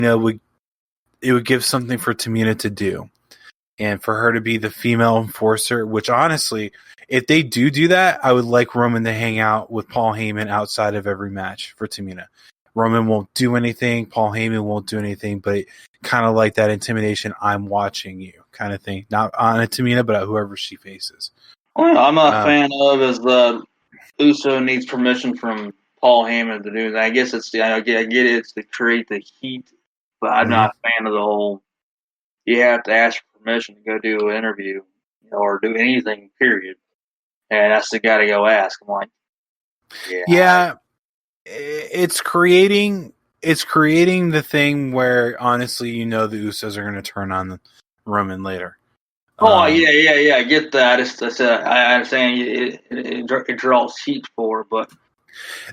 it would give something for Tamina to do. And for her to be the female enforcer, which honestly, if they do that, I would like Roman to hang out with Paul Heyman outside of every match for Tamina. Roman won't do anything, Paul Heyman won't do anything, but kind of like that intimidation, I'm watching you kind of thing. Not on Tamina, but whoever she faces. Well, I'm a fan of is Uso needs permission from Paul Heyman to do that. I guess I get it, it's to create the heat, but I'm not a fan of the whole. You have to ask for permission to go do an interview, or do anything. Period. And that's the guy to go ask. I'm like, yeah. It's creating the thing where honestly, the Usos are going to turn on Roman later. Oh yeah. I get that. I understand it draws heat for, but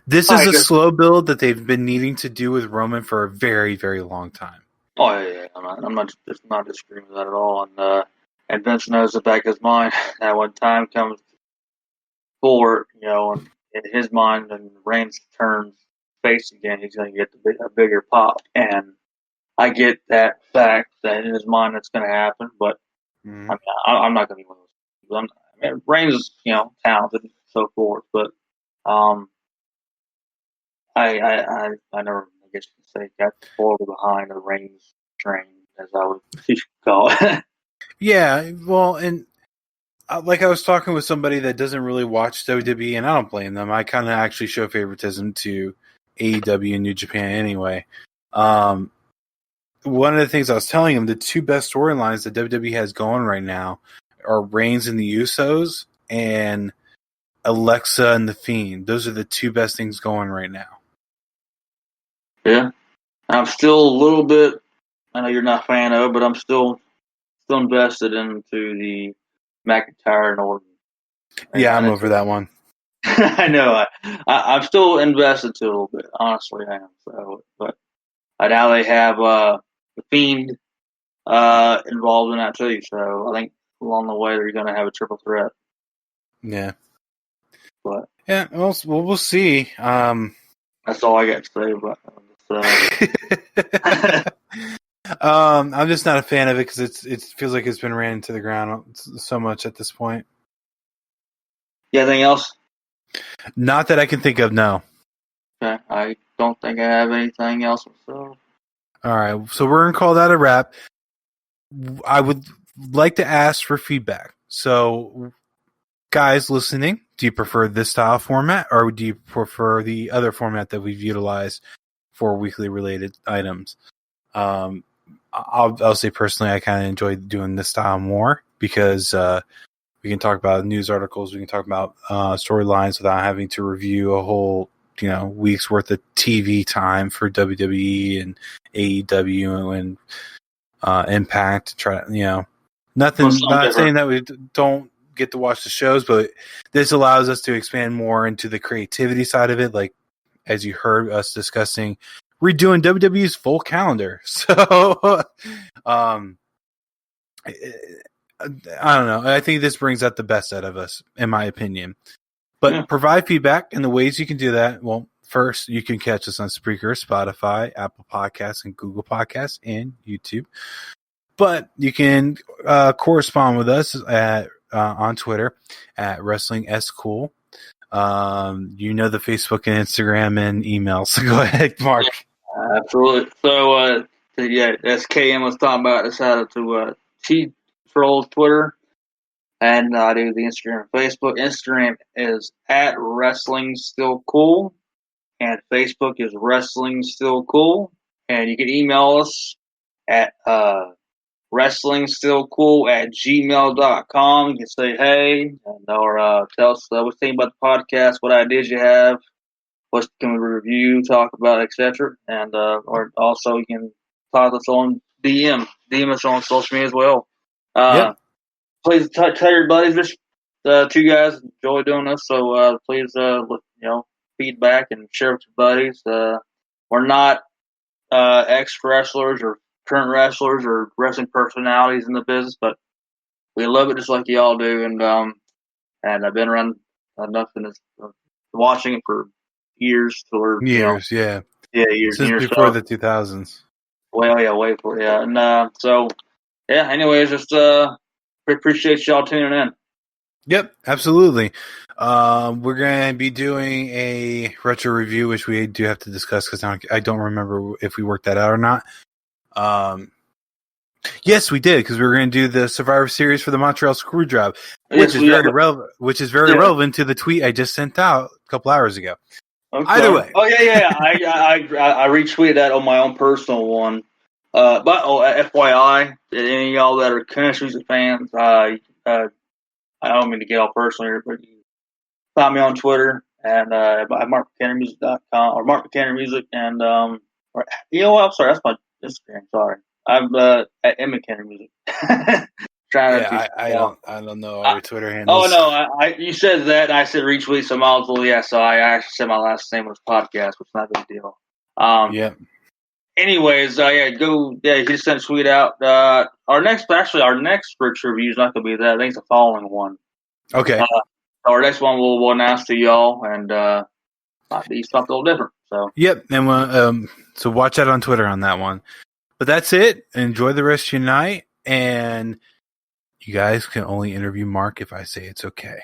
this is a slow build that they've been needing to do with Roman for a very, very long time. Oh yeah. I'm not disagreeing with that at all. And Vince knows the back of his mind that when time comes forward, and in his mind, and Reigns turns face again, he's going to get a bigger pop. And I get that fact that in his mind that's going to happen, but I'm not going to be one of those. Reigns is, talented and so forth, but I never, I guess you could say, got forward behind the Reigns train, as I would call it. Yeah, well, and like I was talking with somebody that doesn't really watch WWE, and I don't blame them. I kind of actually show favoritism to AEW and New Japan anyway. One of the things I was telling him, the two best storylines that WWE has going right now are Reigns and the Usos and Alexa and The Fiend. Those are the two best things going right now. Yeah. I'm still a little bit, I know you're not a fan of, but I'm still invested into the McIntyre and Orton. Yeah, I'm over that one. I know. I'm still invested to a little bit. Honestly, I am. So, but now they have the Fiend involved in that too. So I think along the way they're going to have a triple threat. Yeah. But yeah, we'll see. That's all I got to say about it. I'm just not a fan of it because it feels like it's been ran into the ground so much at this point. Yeah, anything else? Not that I can think of, no. Okay, I don't think I have anything else. So. All right, so we're going to call that a wrap. I would like to ask for feedback. So, guys listening, do you prefer this style format or do you prefer the other format that we've utilized for weekly related items? I'll say personally, I kind of enjoy doing this style more because we can talk about news articles, we can talk about storylines without having to review a whole week's worth of TV time for WWE and AEW and Impact. Try nothing. Not saying that we don't get to watch the shows, but this allows us to expand more into the creativity side of it. Like as you heard us discussing, redoing WWE's full calendar. So, I don't know. I think this brings out the best out of us, in my opinion. But provide feedback in the ways you can do that. Well, first, you can catch us on Spreaker, Spotify, Apple Podcasts, and Google Podcasts, and YouTube. But you can correspond with us on Twitter at WrestlingSCool. The Facebook and Instagram and email. So go ahead, Mark. Absolutely. So, as KM was talking about, I decided to cheat troll Twitter, and I do the Instagram and Facebook. Instagram is at Wrestling Still Cool, and Facebook is Wrestling Still Cool. And you can email us at WrestlingStillCool@gmail.com. You can say hey, or tell us what you think about the podcast, what ideas you have, what can we review, talk about, etc. And or also you can talk to us on DM us on social media as well. Please tell your buddies. Just two guys enjoy doing this, so please feedback and share with your buddies. We're not ex wrestlers or current wrestlers or wrestling personalities in the business, but we love it just like y'all do. And I've been around enough in this, watching it for years. Years. Years since before the 2000s. Well, yeah, wait for it. Yeah, and so yeah. Anyways, just appreciate y'all tuning in. Yep, absolutely. We're going to be doing a retro review, which we do have to discuss because I don't remember if we worked that out or not. Yes, we did, because we were going to do the Survivor Series for the Montreal Screwjob, which is very relevant. Which is very relevant to the tweet I just sent out a couple hours ago. Okay. Either way. Oh yeah. I retweeted that on my own personal one. But FYI, any of y'all that are country music fans, I don't mean to get all personal here, but you find me on Twitter and at markmchenrymusic.com or markmchenrymusic, and or, you know what? I'm sorry, that's my Instagram. Sorry, I'm at mchenrymusic. I don't know all your Twitter handles. Oh no, you said that, and I said retweet, so might as well. Yeah, so I actually said my last name was podcast, which is not a big deal. Yeah. Anyways, you just sent a tweet out. Our next Rich review is not going to be that. I think it's the following one. Okay. Our next one we'll announce to y'all, and might be something a little different. So. Yep, and so watch out on Twitter on that one. But that's it. Enjoy the rest of your night, and you guys can only interview Mark if I say it's okay.